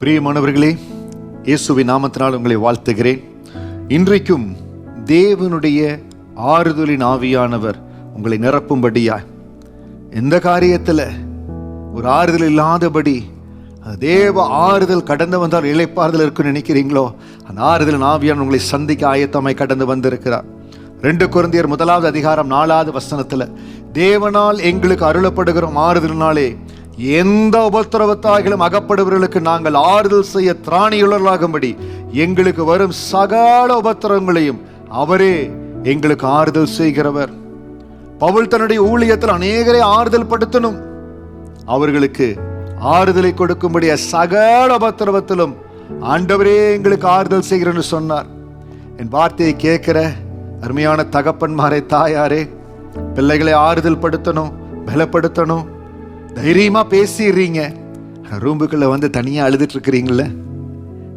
பிரியமானவர்களே, இயேசுவின் நாமத்தினால் உங்களை வாழ்த்துகிறேன். இன்றைக்கும் தேவனுடைய ஆறுதலின் ஆவியானவர் உங்களை நிரப்பும்படியாய், எந்த காரியத்தில் ஒரு ஆறுதல் இல்லாதபடி தேவ ஆறுதல் கடந்து வந்தால் இளைப்பாறுதல் இருக்குன்னு நினைக்கிறீங்களோ, அந்த ஆறுதலின் ஆவியானவர் உங்களை சந்திக்க ஆயத்தமாய் கடந்து வந்திருக்கிறார். 2 கொரிந்தியர் 1 அதிகாரம் 4 வசனத்தில், தேவனால் எங்களுக்கு அருளப்படுகிற ஆறுதலினாலே எந்த உபத்திரவத்தாகிலும் அகப்படுபவர்களுக்கு நாங்கள் ஆறுதல் செய்ய திராணியுள்ளவர்களாகும்படி எங்களுக்கு வரும் சகல உபத்திரவங்களையும் அவரே எங்களுக்கு ஆறுதல் செய்கிறவர். பவுல் தன்னுடைய ஊழியத்தில் அநேகரை ஆறுதல் படுத்தணும், அவர்களுக்கு ஆறுதலை கொடுக்கும்படிய சகல உபத்திரவத்திலும் ஆண்டவரே எங்களுக்கு ஆறுதல் செய்கிறேன்னு சொன்னார். என் வார்த்தையை கேட்கிற அருமையான தகப்பன்மாரே, தாயாரே, பிள்ளைகளை ஆறுதல் படுத்தணும், பலப்படுத்தணும். தைரியமா பேசிடுறீங்க, ரூம்புக்குள்ள வந்து தனியா அழுதுட்டு இருக்கிறீங்கள,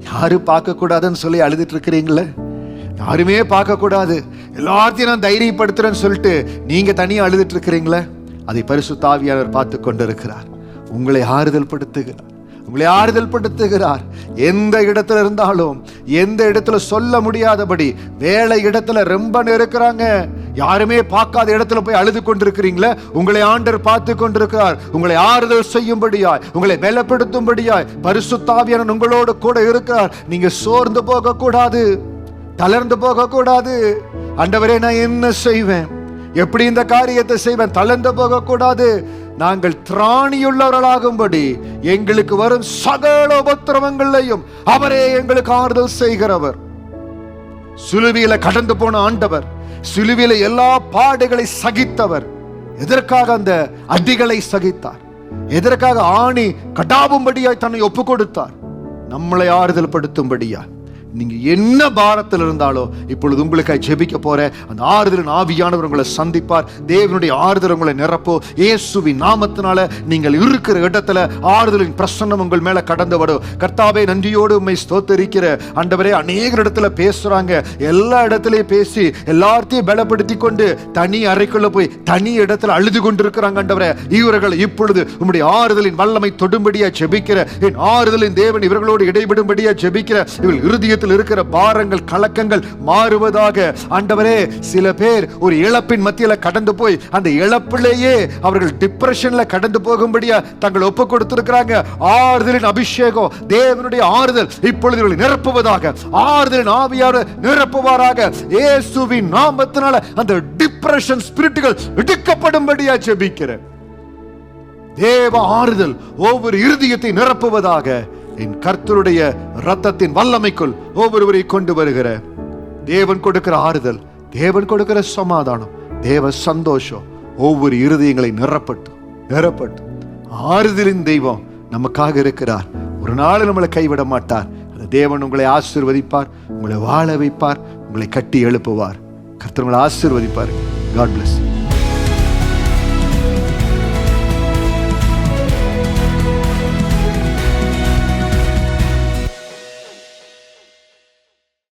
யாரும் பார்க்க கூடாதுன்னு சொல்லி அழுதுட்டு இருக்கிறீங்கள, யாருமே பார்க்க கூடாது, எல்லாத்தையும் நான் தைரியப்படுத்துறேன்னு சொல்லிட்டு நீங்க தனியா அழுதுட்டு இருக்கிறீங்களே, அதை பரிசுத்த ஆவியானவர் பார்த்து கொண்டிருக்கிறார். உங்களை ஆறுதல் படுத்துகிறார், உங்களை ஆறுதல் படுத்துகிறார். எந்த இடத்துல இருந்தாலும், எந்த இடத்துல சொல்ல முடியாதபடி வேலை இடத்துல ரொம்ப இருக்கிறாங்க, யாருமே பார்க்காத இடத்துல போய் அழுது கொண்டிருக்கிறீங்களே, உங்களை ஆண்டவர் பார்த்து கொண்டிருக்கிறார். உங்களை ஆறுதல் செய்யும்படியாய், உங்களை பலப்படுத்தும்படியாய் பரிசுத்த ஆவியானவர் உங்களோடு கூட இருக்கிறார். நீங்க சோர்ந்து போக கூடாது, தளர்ந்து போக கூடாது. ஆண்டவரே, நான் என்ன செய்வேன், எப்படி இந்த காரியத்தை செய்வேன், தளர்ந்து போக கூடாது. நாங்கள் திராணியுள்ளவர்களாகும்படி எங்களுக்கு வரும் சகல உபத்திரவங்களையும் அவரே எங்களுக்கு ஆறுதல் செய்கிறவர். சிலுவையில கடந்து போன ஆண்டவர், சிலுவையில எல்லா பாடுகளை சகித்தவர். எதற்காக அந்த அடிகளை சகித்தார்? எதற்காக ஆணி கடாவும்படியாய் தன்னை ஒப்பு கொடுத்தார்? நம்மளை ஆறுதல் படுத்தும்படியா. நீங்க என்ன பாரத்தில் இருந்தாலோ இப்பொழுது உங்களுக்காக ஜெபிக்க போற அந்த ஆறுதலின் ஆவியானவர் உங்களை சந்திப்பார். தேவனுடைய ஆறுதல் உங்களை நிரப்போ. இயேசுவின் நாமத்தினால நீங்கள் இருக்கிற இடத்துல ஆறுதலின் பிரசன்னம் உங்கள் மேல கடந்து வரும். கர்த்தாவே, நன்றியோடு உம்மை ஸ்தோத்தரிக்கிற ஆண்டவரே, அநேக இடத்துல பேசுறாங்க, எல்லா இடத்துலயும் பேசி எல்லாத்தையும் பலப்படுத்தி கொண்டு தனி அறைக்குள்ள போய் தனி இடத்துல அழுது கொண்டிருக்கிறாங்க. ஆண்டவரே, இவர்கள் இப்பொழுது உம்முடைய ஆறுதலின் வல்லமை தொடும்படியா ஜெபிக்கிற, என் ஆறுதலின் தேவன் இவர்களோடு இடைபடும்படியா ஜெபிக்கிற, இவர்கள் இருதயத்தில் இருக்கிற பாரங்கள் கலக்கங்கள் மாறுவதாக. ஆண்டவரே, சில பேர் ஒரு இழப்பின் மத்தியில கடந்து போய் அந்த இழப்பிலேயே அவர்கள் டிப்ரெஷன்ல கடந்து போகும்படியா தங்கள் ஒப்பு கொடுத்திருக்கிறாங்க. ஆறுதலின் அபிஷேகம், தேவனுடைய ஆறுதல் இப்பொழுது இவர்களை நிரப்புவதாக. ஆறுதலின் ஆவியானவர் நிரப்புவாராக. இயேசுவின் நாமத்தினால அந்த டிப்ரெஷன் ஸ்பிரிட்டுகள் எடுக்கப்படும்படியா ஜெபிக்கிறேன். தேவ ஆறுதல் ஒவ்வொரு இருதயத்தை நிரப்புவதாக. என் கர்த்தருடைய இரத்தத்தின் வல்லமைக்குள் ஒவ்வொருவரை கொண்டு வருகிற தேவன் கொடுக்கிற ஆறுதல், தேவன் கொடுக்கிற சமாதானம், தேவ சந்தோஷம் ஒவ்வொரு இருதயங்களை நிரப்பட்டு ஆறுதலின் தெய்வம் நமக்காக இருக்கிறார். ஒரு நாள் நம்மளை கைவிட மாட்டார். அந்த தேவன் உங்களை ஆசீர்வதிப்பார், உங்களை வாழ வைப்பார், உங்களை கட்டி எழுப்புவார். கர்த்தர் உங்களை ஆசீர்வதிப்பார். God bless you.